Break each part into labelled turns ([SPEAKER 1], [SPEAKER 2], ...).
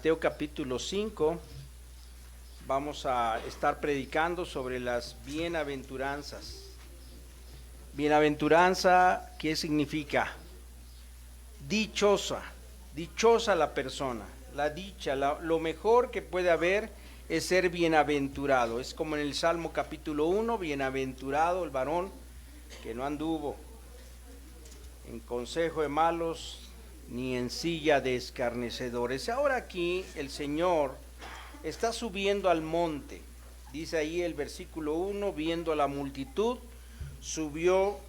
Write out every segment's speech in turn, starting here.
[SPEAKER 1] Mateo capítulo 5 vamos a estar predicando sobre las bienaventuranzas. Bienaventuranza, ¿qué significa? Dichosa, dichosa la persona, la dicha, lo mejor que puede haber es ser bienaventurado. Es como en el Salmo capítulo 1, bienaventurado el varón que no anduvo en consejo de malos, ni en silla de escarnecedores. Ahora aquí el Señor está subiendo al monte. Dice ahí el versículo 1, viendo a la multitud, subió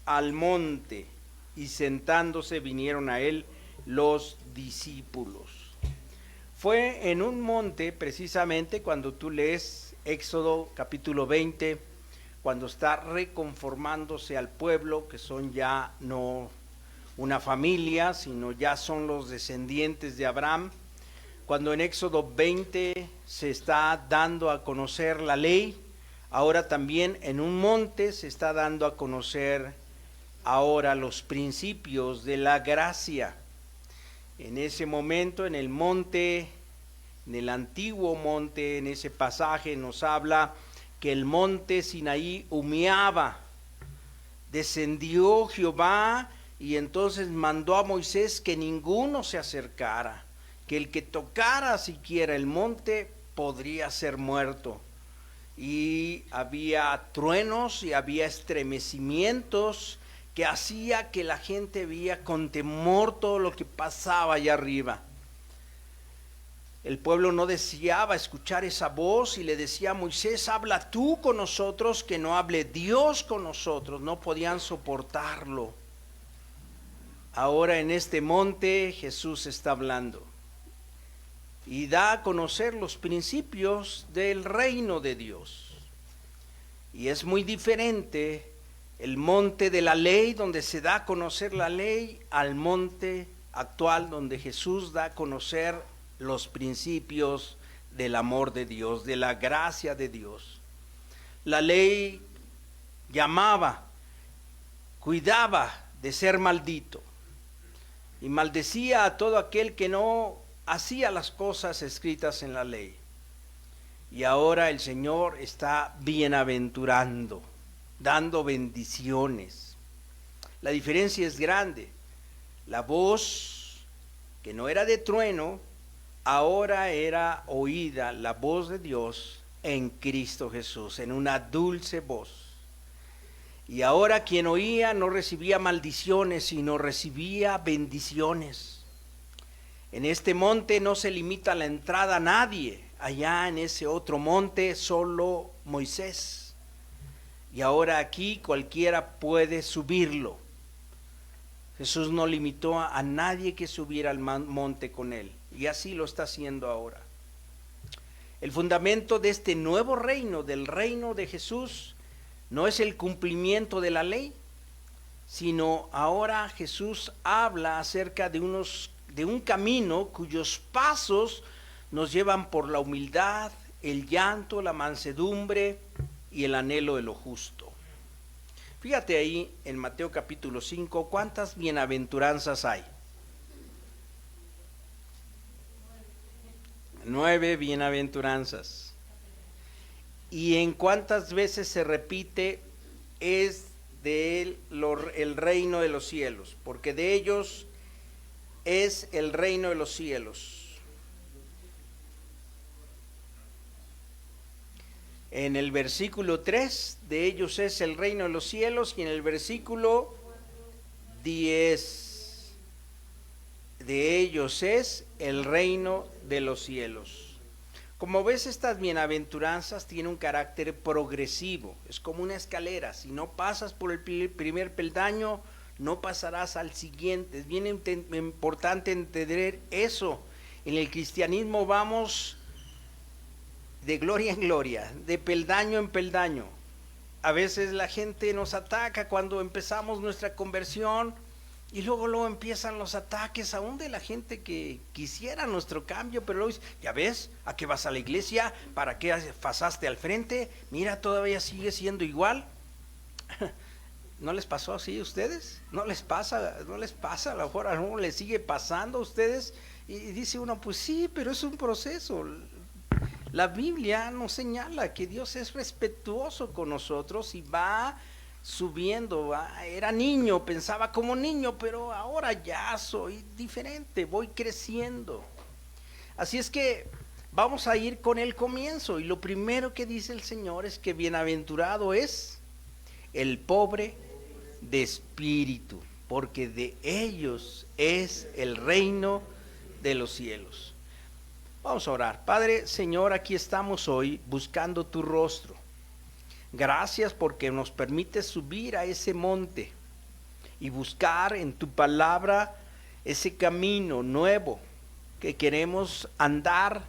[SPEAKER 1] al monte y sentándose vinieron a él los discípulos. Fue en un monte precisamente cuando tú lees Éxodo capítulo 20, cuando está reconformándose al pueblo, que son ya no una familia, sino ya son los descendientes de Abraham. Cuando en Éxodo 20 se está dando a conocer la ley, ahora también en un monte se está dando a conocer ahora los principios de la gracia. En ese momento, en el monte, en el antiguo monte, en ese pasaje nos habla que el monte Sinaí humeaba. Descendió Jehová y entonces mandó a Moisés que ninguno se acercara, que el que tocara siquiera el monte podría ser muerto. Y había truenos y había estremecimientos que hacía que la gente veía con temor todo lo que pasaba allá arriba. El pueblo no deseaba escuchar esa voz y le decía a Moisés, habla tú con nosotros, que no hable Dios con nosotros. No podían soportarlo. Ahora en este monte Jesús está hablando y da a conocer los principios del reino de Dios. Y es muy diferente el monte de la ley, donde se da a conocer la ley, al monte actual donde Jesús da a conocer los principios del amor de Dios, de la gracia de Dios. La ley llamaba, cuidaba de ser maldito y maldecía a todo aquel que no hacía las cosas escritas en la ley. Y ahora el Señor está bienaventurando, dando bendiciones. La diferencia es grande. La voz, que no era de trueno, ahora era oída la voz de Dios en Cristo Jesús, en una dulce voz. Y ahora quien oía no recibía maldiciones, sino recibía bendiciones. En este monte no se limita la entrada a nadie. Allá en ese otro monte solo Moisés. Y ahora aquí cualquiera puede subirlo. Jesús no limitó a nadie que subiera al monte con él. Y así lo está haciendo ahora. El fundamento de este nuevo reino, del reino de Jesús, no es el cumplimiento de la ley, sino ahora Jesús habla acerca de un camino cuyos pasos nos llevan por la humildad, el llanto, la mansedumbre y el anhelo de lo justo. Fíjate ahí en Mateo capítulo 5, ¿cuántas bienaventuranzas hay? 9 bienaventuranzas. ¿Y en cuántas veces se repite es de él el reino de los cielos? Porque de ellos es el reino de los cielos. En el versículo 3, de ellos es el reino de los cielos, y en el versículo 10, de ellos es el reino de los cielos. Como ves, estas bienaventuranzas tienen un carácter progresivo, es como una escalera. Si no pasas por el primer peldaño, no pasarás al siguiente. Es bien importante entender eso. En el cristianismo vamos de gloria en gloria, de peldaño en peldaño. A veces la gente nos ataca cuando empezamos nuestra conversión y luego empiezan los ataques aún de la gente que quisiera nuestro cambio, pero luego dice, ya ves, ¿a qué vas a la iglesia? ¿Para qué pasaste al frente? Mira, todavía sigue siendo igual. ¿No les pasó así a ustedes? ¿No les pasa? A lo mejor a uno les sigue pasando a ustedes Y dice uno, pues sí, pero es un proceso. La Biblia nos señala que Dios es respetuoso con nosotros y va subiendo. Era niño, pensaba como niño, pero ahora ya soy diferente, voy creciendo. Así es que vamos a ir con el comienzo, y lo primero que dice el Señor es que bienaventurado es el pobre de espíritu, porque de ellos es el reino de los cielos. Vamos a orar. Padre, Señor, aquí estamos hoy buscando tu rostro. Gracias porque nos permites subir a ese monte y buscar en tu palabra ese camino nuevo que queremos andar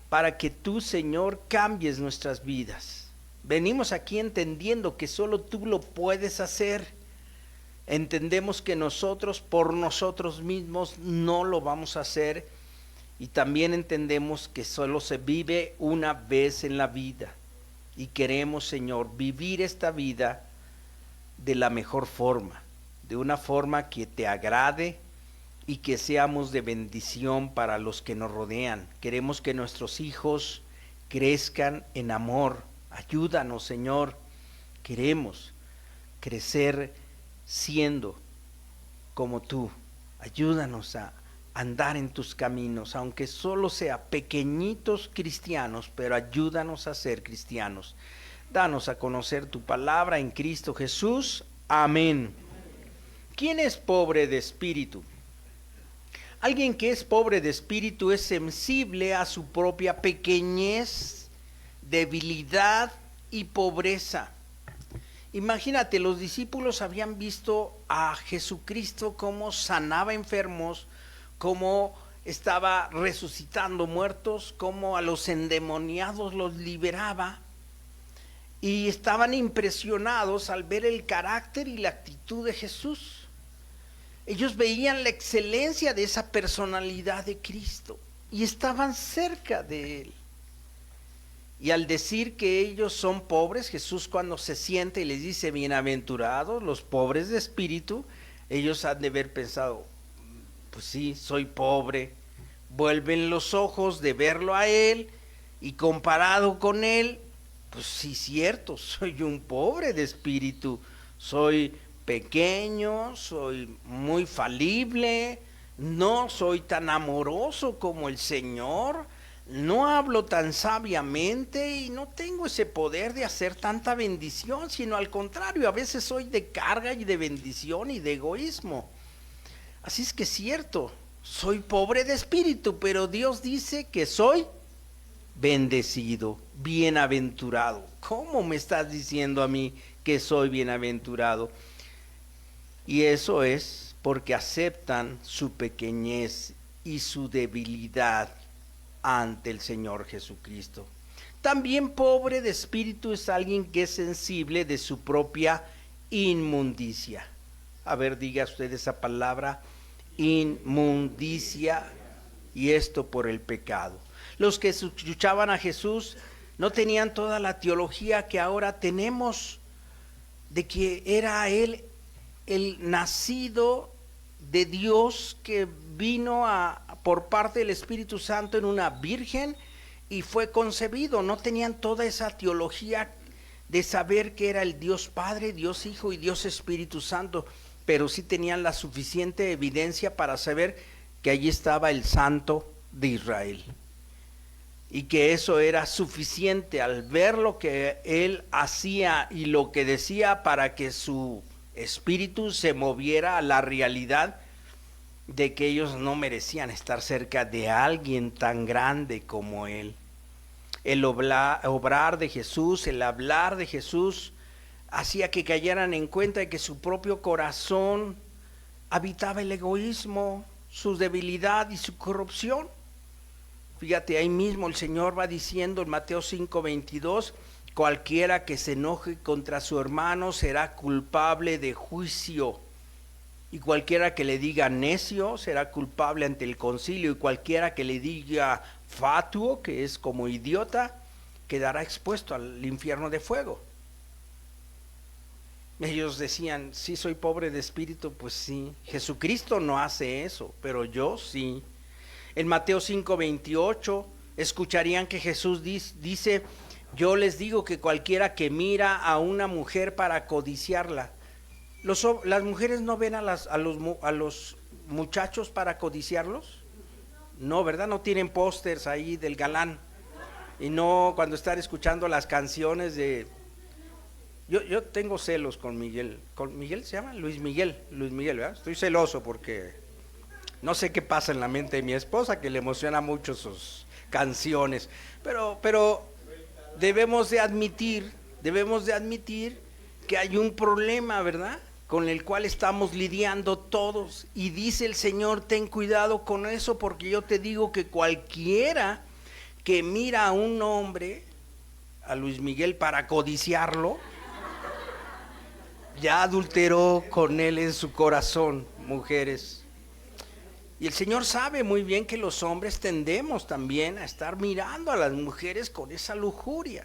[SPEAKER 1] para que tú, Señor, cambies nuestras vidas. Venimos aquí entendiendo que solo tú lo puedes hacer. Entendemos que nosotros por nosotros mismos no lo vamos a hacer, y también entendemos que solo se vive una vez en la vida, y queremos, Señor, vivir esta vida de la mejor forma, de una forma que te agrade y que seamos de bendición para los que nos rodean. Queremos que nuestros hijos crezcan en amor. Ayúdanos, Señor. Queremos crecer siendo como tú. Ayúdanos a andar en tus caminos, aunque solo sea pequeñitos cristianos, pero ayúdanos a ser cristianos. Danos a conocer tu palabra en Cristo Jesús. Amén. ¿Quién es pobre de espíritu? Alguien que es pobre de espíritu es sensible a su propia pequeñez, debilidad y pobreza. Imagínate, los discípulos habían visto a Jesucristo cómo sanaba enfermos, cómo estaba resucitando muertos, cómo a los endemoniados los liberaba, y estaban impresionados al ver el carácter y la actitud de Jesús. Ellos veían la excelencia de esa personalidad de Cristo y estaban cerca de Él. Y al decir que ellos son pobres, Jesús cuando se siente y les dice, bienaventurados los pobres de espíritu, ellos han de haber pensado, pues sí, soy pobre. Vuelven los ojos de verlo a Él, y comparado con Él, pues sí, cierto, soy un pobre de espíritu, soy pequeño, soy muy falible, no soy tan amoroso como el Señor, no hablo tan sabiamente y no tengo ese poder de hacer tanta bendición, sino al contrario, a veces soy de carga y de bendición y de egoísmo. Así es que es cierto, soy pobre de espíritu, pero Dios dice que soy bendecido, bienaventurado. ¿Cómo me estás diciendo a mí que soy bienaventurado? Y eso es porque aceptan su pequeñez y su debilidad ante el Señor Jesucristo. También pobre de espíritu es alguien que es sensible de su propia inmundicia. A ver, diga usted esa palabra, inmundicia, y esto por el pecado. Los que escuchaban a Jesús no tenían toda la teología que ahora tenemos, de que era Él el nacido de Dios que vino por parte del Espíritu Santo en una virgen y fue concebido. No tenían toda esa teología de saber que era el Dios Padre, Dios Hijo y Dios Espíritu Santo, pero sí tenían la suficiente evidencia para saber que allí estaba el Santo de Israel, y que eso era suficiente al ver lo que Él hacía y lo que decía, para que su espíritu se moviera a la realidad de que ellos no merecían estar cerca de alguien tan grande como Él. El obrar de Jesús, el hablar de Jesús, hacía que cayeran en cuenta de que su propio corazón habitaba el egoísmo, su debilidad y su corrupción. Fíjate, ahí mismo el Señor va diciendo en Mateo 5:22, cualquiera que se enoje contra su hermano será culpable de juicio, y cualquiera que le diga necio será culpable ante el concilio, y cualquiera que le diga fatuo, que es como idiota, quedará expuesto al infierno de fuego. Ellos decían, sí soy pobre de espíritu, pues sí. Jesucristo no hace eso, pero yo sí. En Mateo 5:28 escucharían que Jesús dice, yo les digo que cualquiera que mira a una mujer para codiciarla, las mujeres no ven a los muchachos para codiciarlos, no, ¿verdad? No tienen pósters ahí del galán, y no cuando están escuchando las canciones de... Yo tengo celos con Miguel. ¿Con Miguel se llama? Luis Miguel, ¿verdad? Estoy celoso porque no sé qué pasa en la mente de mi esposa, que le emociona mucho sus canciones. Pero debemos de admitir que hay un problema, ¿verdad?, con el cual estamos lidiando todos. Y dice el Señor, ten cuidado con eso, porque yo te digo que cualquiera que mira a un hombre, a Luis Miguel, para codiciarlo, ya adulteró con él en su corazón, mujeres. Y el Señor sabe muy bien que los hombres tendemos también a estar mirando a las mujeres con esa lujuria.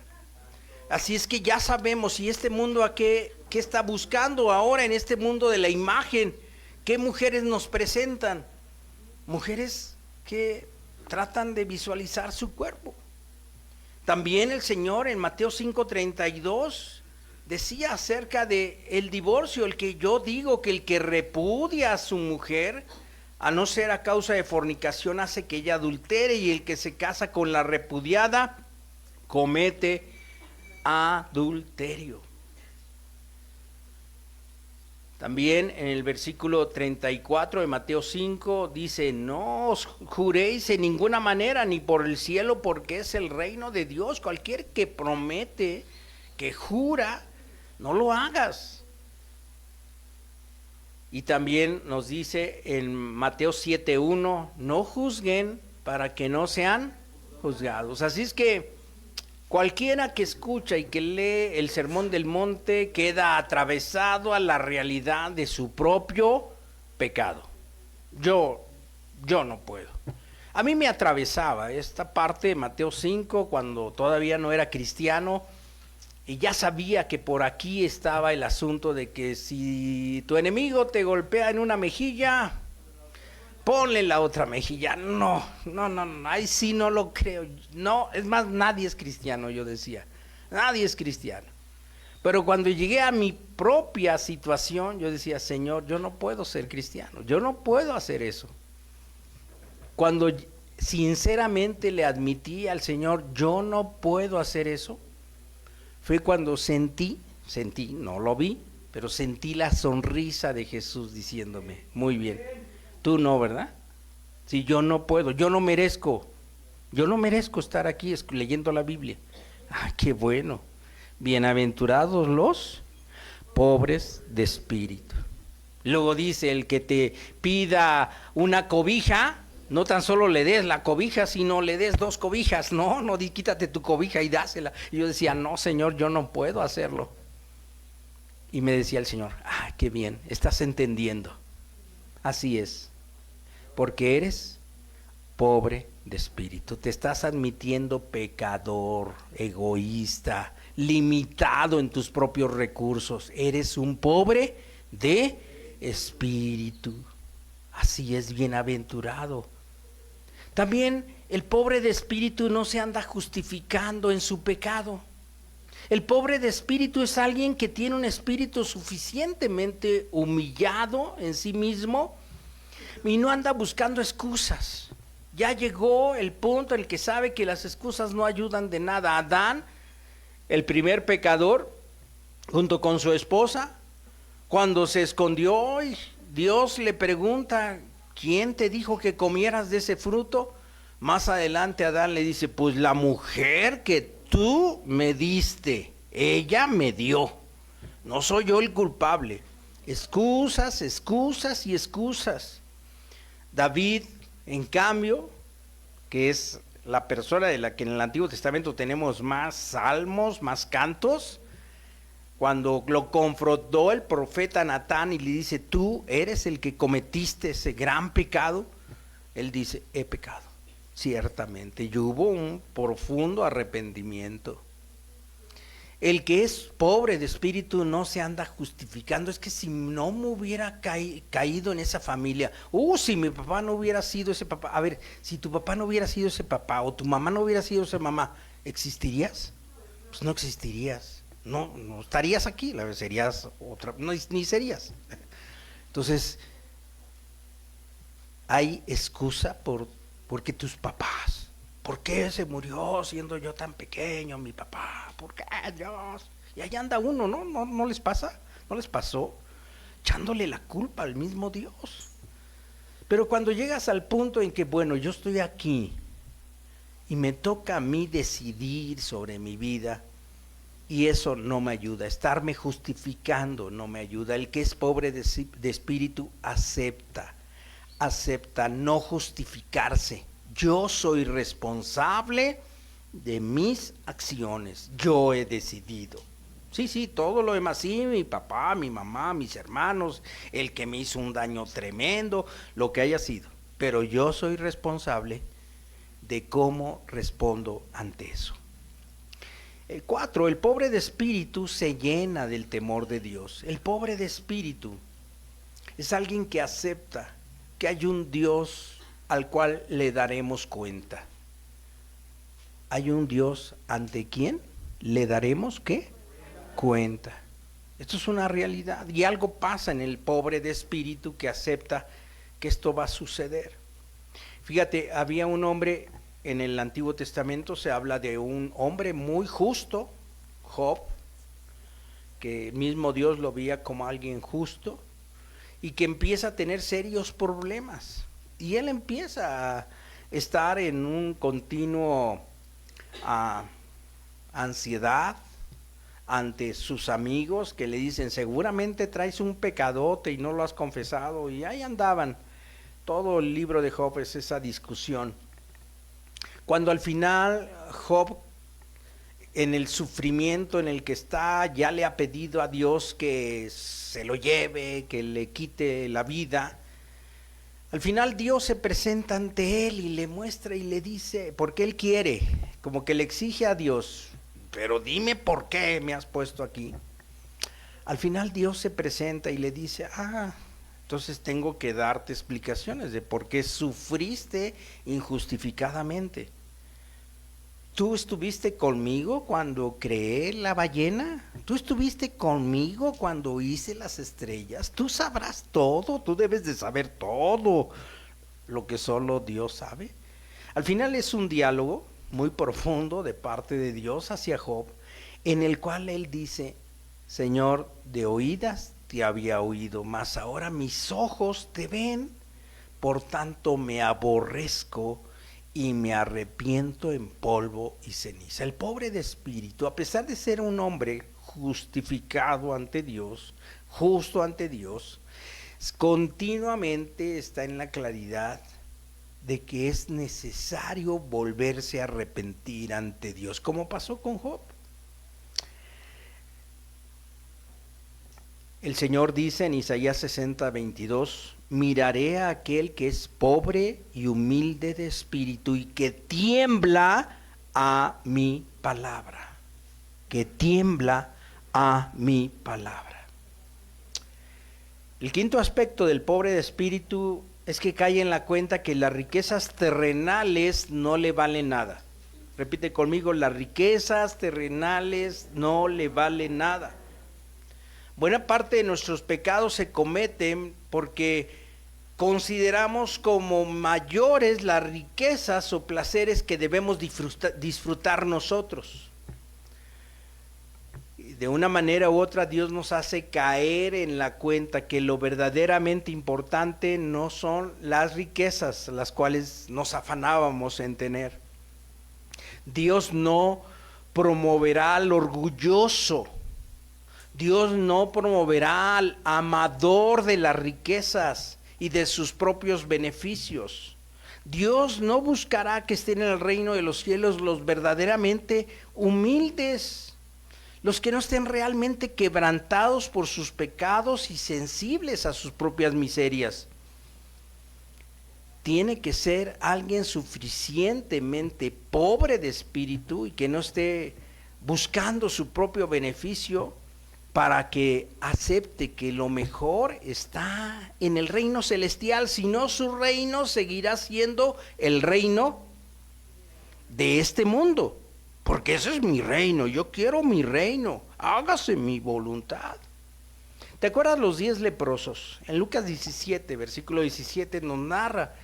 [SPEAKER 1] Así es que ya sabemos, y este mundo a qué está buscando ahora en este mundo de la imagen, qué mujeres nos presentan. Mujeres que tratan de visualizar su cuerpo. También el Señor en Mateo 5:32 decía acerca de el divorcio, el que yo digo que el que repudia a su mujer, a no ser a causa de fornicación, hace que ella adultere, y el que se casa con la repudiada comete adulterio. También en el versículo 34 de Mateo 5 dice, no os juréis en ninguna manera, ni por el cielo, porque es el reino de Dios. Cualquier que promete, que jura, no lo hagas. Y también nos dice en Mateo 7:1, no juzguen para que no sean juzgados. Así es que cualquiera que escucha y que lee el Sermón del Monte queda atravesado a la realidad de su propio pecado. Yo no puedo. A mí me atravesaba esta parte de Mateo 5 cuando todavía no era cristiano, y ya sabía que por aquí estaba el asunto de que si tu enemigo te golpea en una mejilla, ponle la otra mejilla. No, ahí sí no lo creo. No, es más, nadie es cristiano, yo decía. Nadie es cristiano. Pero cuando llegué a mi propia situación, yo decía, Señor, yo no puedo ser cristiano. Yo no puedo hacer eso. Cuando sinceramente le admití al Señor, yo no puedo hacer eso, fue cuando sentí, no lo vi, pero sentí la sonrisa de Jesús diciéndome, muy bien, tú no, ¿verdad? Si yo no puedo, yo no merezco estar aquí leyendo la Biblia. Ah, qué bueno. Bienaventurados los pobres de espíritu. Luego dice, el que te pida una cobija, no tan solo le des la cobija, sino le des 2 cobijas. No, quítate tu cobija y dásela. Y yo decía, no, Señor, yo no puedo hacerlo. Y me decía el Señor, ah, qué bien, estás entendiendo. Así es, porque eres pobre de espíritu, te estás admitiendo pecador, egoísta, limitado en tus propios recursos. Eres un pobre de espíritu. Así es, bienaventurado. También el pobre de espíritu no se anda justificando en su pecado. El pobre de espíritu es alguien que tiene un espíritu suficientemente humillado en sí mismo y no anda buscando excusas. Ya llegó el punto en el que sabe que las excusas no ayudan de nada. Adán, el primer pecador, junto con su esposa, cuando se escondió y Dios le pregunta, ¿quién te dijo que comieras de ese fruto? Más adelante Adán le dice, pues la mujer que tú me diste, ella me dio. No soy yo el culpable. Excusas, excusas y excusas. David, en cambio, que es la persona de la que en el Antiguo Testamento tenemos más salmos, más cantos, cuando lo confrontó el profeta Natán y le dice, tú eres el que cometiste ese gran pecado, él dice, he pecado, ciertamente, y hubo un profundo arrepentimiento. El que es pobre de espíritu no se anda justificando. Es que si no me hubiera caído en esa familia, si mi papá no hubiera sido ese papá. A ver, si tu papá no hubiera sido ese papá o tu mamá no hubiera sido esa mamá, ¿existirías? Pues no existirías. No estarías aquí, serías otra, no, ni serías. Entonces, hay excusa porque tus papás. ¿Por qué se murió siendo yo tan pequeño, mi papá? ¿Por qué, Dios? Y ahí anda uno, ¿no? ¿No les pasa? ¿No les pasó? Echándole la culpa al mismo Dios. Pero cuando llegas al punto en que, bueno, yo estoy aquí y me toca a mí decidir sobre mi vida, y eso no me ayuda, estarme justificando no me ayuda. El que es pobre de espíritu acepta no justificarse. Yo soy responsable de mis acciones, yo he decidido. Sí, todo lo demás, sí, mi papá, mi mamá, mis hermanos, el que me hizo un daño tremendo, lo que haya sido. Pero yo soy responsable de cómo respondo ante eso. 4, el pobre de espíritu se llena del temor de Dios. El pobre de espíritu es alguien que acepta que hay un Dios al cual le daremos cuenta. Hay un Dios ante quien le daremos ¿qué? Cuenta. Esto es una realidad y algo pasa en el pobre de espíritu que acepta que esto va a suceder. Fíjate, había un hombre en el Antiguo Testamento, se habla de un hombre muy justo, Job, que mismo Dios lo veía como alguien justo y que empieza a tener serios problemas. Y él empieza a estar en un continuo ansiedad ante sus amigos que le dicen, seguramente traes un pecadote y no lo has confesado, y ahí andaban. Todo el libro de Job es esa discusión. Cuando al final Job, en el sufrimiento en el que está, ya le ha pedido a Dios que se lo lleve, que le quite la vida, al final Dios se presenta ante él y le muestra y le dice, porque él quiere, como que le exige a Dios, pero dime por qué me has puesto aquí. Al final Dios se presenta y le dice, entonces tengo que darte explicaciones de por qué sufriste injustificadamente. ¿Tú estuviste conmigo cuando creé la ballena? ¿Tú estuviste conmigo cuando hice las estrellas? Tú sabrás todo, tú debes de saber todo lo que solo Dios sabe. Al final es un diálogo muy profundo de parte de Dios hacia Job, en el cual él dice, Señor, de oídas te había oído, mas ahora mis ojos te ven, por tanto me aborrezco y me arrepiento en polvo y ceniza. El pobre de espíritu, a pesar de ser un hombre justificado ante Dios, justo ante Dios, continuamente está en la claridad de que es necesario volverse a arrepentir ante Dios, como pasó con Job. El Señor dice en Isaías 60:22, miraré a aquel que es pobre y humilde de espíritu y que tiembla a mi palabra. Que tiembla a mi palabra. El quinto aspecto del pobre de espíritu es que cae en la cuenta que las riquezas terrenales no le valen nada. Repite conmigo, las riquezas terrenales no le valen nada. Buena parte de nuestros pecados se cometen porque consideramos como mayores las riquezas o placeres que debemos disfrutar nosotros. De una manera u otra Dios nos hace caer en la cuenta que lo verdaderamente importante no son las riquezas, las cuales nos afanábamos en tener. Dios no promoverá al orgulloso. Dios no promoverá al amador de las riquezas y de sus propios beneficios. Dios no buscará que estén en el reino de los cielos los verdaderamente humildes, los que no estén realmente quebrantados por sus pecados y sensibles a sus propias miserias. Tiene que ser alguien suficientemente pobre de espíritu y que no esté buscando su propio beneficio para que acepte que lo mejor está en el reino celestial. Si no, su reino seguirá siendo el reino de este mundo, porque ese es mi reino, yo quiero mi reino, hágase mi voluntad. ¿Te acuerdas los 10 leprosos? En Lucas 17, versículo 17 nos narra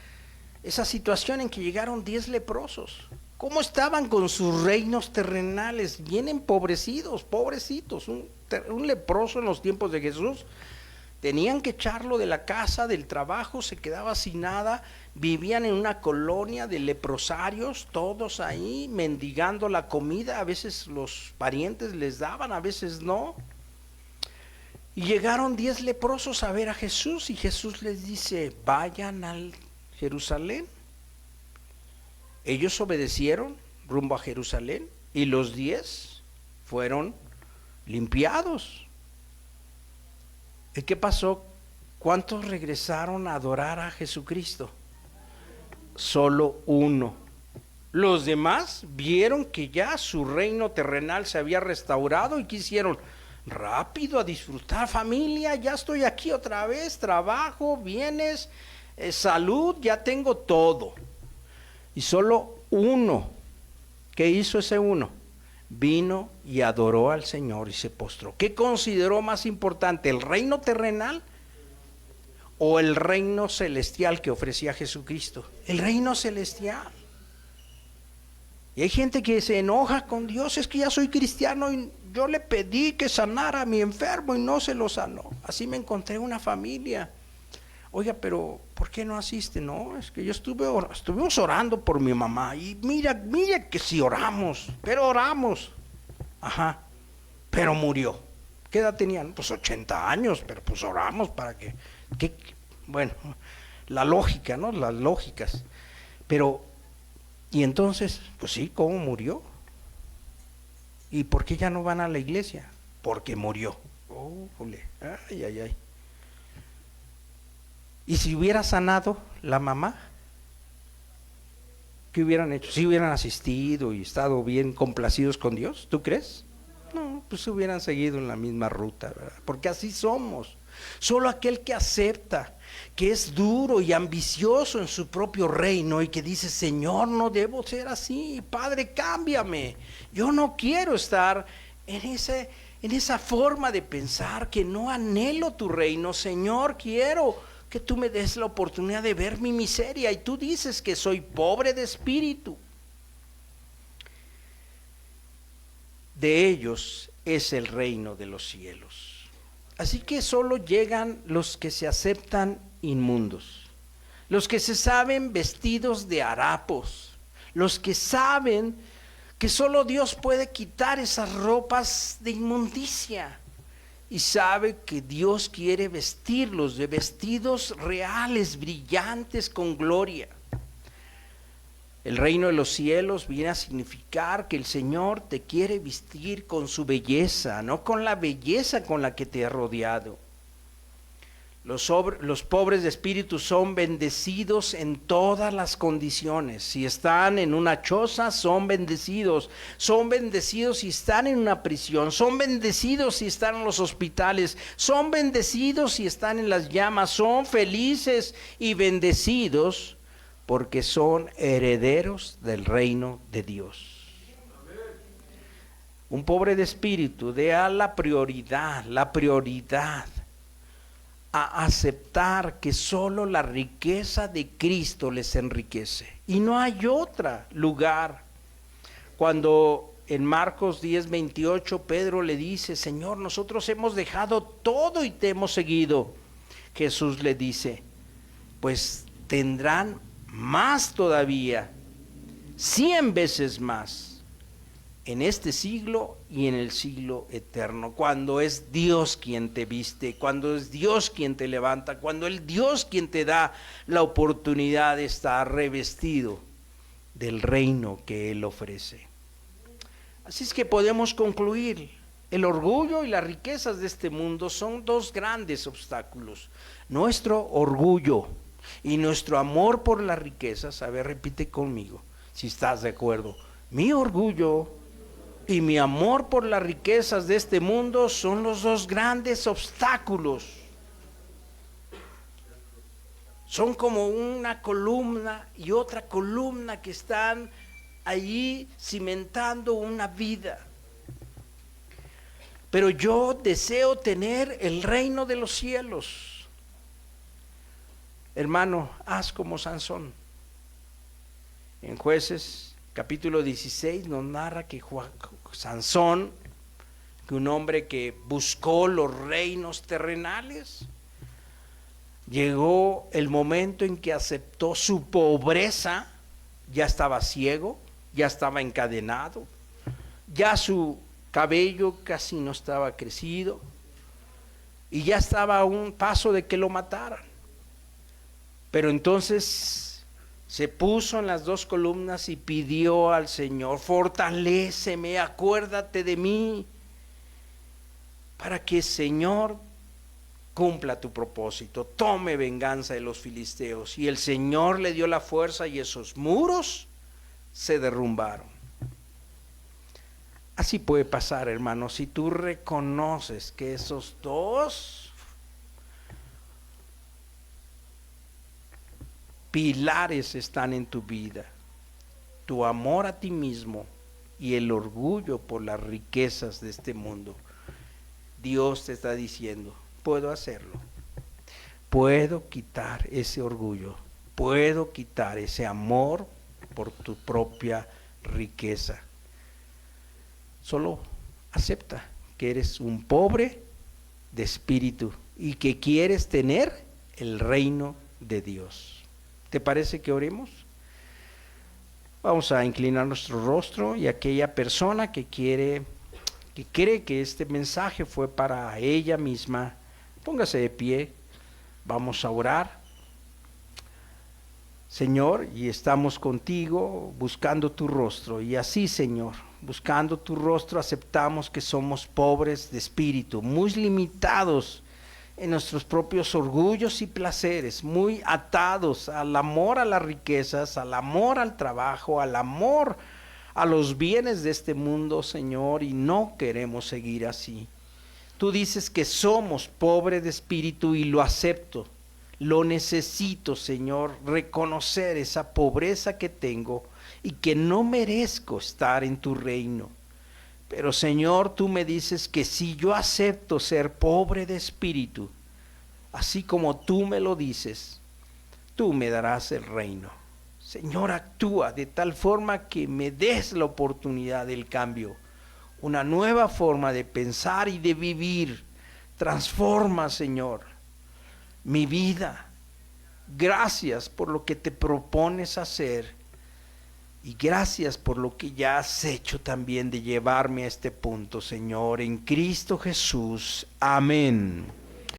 [SPEAKER 1] esa situación en que llegaron 10 leprosos. ¿Cómo estaban con sus reinos terrenales? Bien empobrecidos, pobrecitos. Un leproso en los tiempos de Jesús, tenían que echarlo de la casa, del trabajo, se quedaba sin nada. Vivían en una colonia de leprosarios, todos ahí mendigando la comida. A veces los parientes les daban, a veces no. Y llegaron 10 leprosos a ver a Jesús, y Jesús les dice: vayan a Jerusalén. Ellos obedecieron rumbo a Jerusalén, y los 10 fueron limpiados. ¿Y qué pasó? ¿Cuántos regresaron a adorar a Jesucristo? Solo uno. Los demás vieron que ya su reino terrenal se había restaurado y quisieron rápido a disfrutar. Familia, ya estoy aquí otra vez, trabajo, bienes, salud, ya tengo todo. Y solo uno, ¿qué hizo ese uno? Vino y adoró al Señor y se postró. ¿Qué consideró más importante, el reino terrenal o el reino celestial que ofrecía Jesucristo? El reino celestial. Y hay gente que se enoja con Dios: es que ya soy cristiano y yo le pedí que sanara a mi enfermo y no se lo sanó. Así me encontré una familia. Oiga, pero ¿por qué no asiste? No, es que yo estuvimos orando por mi mamá, y mira que si oramos, pero oramos. Ajá, pero murió. ¿Qué edad tenían? Pues 80 años, pero pues oramos para que bueno, la lógica, ¿no? Las lógicas. Pero, y entonces, pues sí, ¿cómo murió? ¿Y por qué ya no van a la iglesia? Porque murió. Ay. ¿Y si hubiera sanado la mamá? ¿Qué hubieran hecho? ¿Si hubieran asistido y estado bien complacidos con Dios? ¿Tú crees? No, pues hubieran seguido en la misma ruta, ¿verdad? Porque así somos. Solo aquel que acepta que es duro y ambicioso en su propio reino y que dice: Señor, no debo ser así, Padre, cámbiame. Yo no quiero estar en esa forma de pensar, que no anhelo tu reino. Señor, quiero que tú me des la oportunidad de ver mi miseria, y tú dices que soy pobre de espíritu. De ellos es el reino de los cielos. Así que solo llegan los que se aceptan inmundos, los que se saben vestidos de harapos, los que saben que solo Dios puede quitar esas ropas de inmundicia, y sabe que Dios quiere vestirlos de vestidos reales, brillantes, con gloria. El reino de los cielos viene a significar que el Señor te quiere vestir con su belleza, no con la belleza con la que te ha rodeado. Los pobres de espíritu son bendecidos en todas las condiciones. Si están en una choza, son bendecidos. Son bendecidos si están en una prisión. Son bendecidos si están en los hospitales. Son bendecidos si están en las llamas. Son felices y bendecidos porque son herederos del reino de Dios. Un pobre de espíritu da la prioridad a aceptar que solo la riqueza de Cristo les enriquece, y no hay otro lugar. Cuando en Marcos 10:28 Pedro le dice: Señor, nosotros hemos dejado todo y te hemos seguido, Jesús le dice: pues tendrán más todavía, 100 veces más, en este siglo y en el siglo eterno, cuando es Dios quien te viste, cuando es Dios quien te levanta, cuando es Dios quien te da la oportunidad de estar revestido del reino que Él ofrece. Así es que podemos concluir: el orgullo y las riquezas de este mundo son dos grandes obstáculos. Nuestro orgullo y nuestro amor por las riquezas. A ver, repite conmigo si estás de acuerdo: mi orgullo y mi amor por las riquezas de este mundo son los dos grandes obstáculos. Son como una columna y otra columna que están allí cimentando una vida. Pero yo deseo tener el reino de los cielos. Hermano, haz como Sansón. En Jueces capítulo 16 nos narra que Sansón, que un hombre que buscó los reinos terrenales, llegó el momento en que aceptó su pobreza. Ya estaba ciego, ya estaba encadenado, ya su cabello casi no estaba crecido y ya estaba a un paso de que lo mataran. Pero entonces se puso en las dos columnas y pidió al Señor: fortaléceme, acuérdate de mí, para que, Señor, cumpla tu propósito, tome venganza de los filisteos. Y el Señor le dio la fuerza y esos muros se derrumbaron. Así puede pasar, hermano, si tú reconoces que esos dos pilares están en tu vida: tu amor a ti mismo y el orgullo por las riquezas de este mundo. Dios te está diciendo: puedo hacerlo, puedo quitar ese orgullo, puedo quitar ese amor por tu propia riqueza. Solo acepta que eres un pobre de espíritu y que quieres tener el reino de Dios. ¿Te parece que oremos? Vamos a inclinar nuestro rostro, y aquella persona que cree que este mensaje fue para ella misma, póngase de pie, vamos a orar. Señor, y estamos contigo buscando tu rostro, y así, Señor, buscando tu rostro, aceptamos que somos pobres de espíritu, muy limitados en nuestros propios orgullos y placeres, muy atados al amor a las riquezas, al amor al trabajo, al amor a los bienes de este mundo, Señor, y no queremos seguir así. Tú dices que somos pobres de espíritu y lo acepto. Lo necesito, Señor, reconocer esa pobreza que tengo y que no merezco estar en tu reino. Pero, Señor, tú me dices que si yo acepto ser pobre de espíritu, así como tú me lo dices, tú me darás el reino. Señor, actúa de tal forma que me des la oportunidad del cambio, una nueva forma de pensar y de vivir. Transforma, Señor, mi vida. Gracias por lo que te propones hacer, y gracias por lo que ya has hecho también de llevarme a este punto, Señor, en Cristo Jesús. Amén.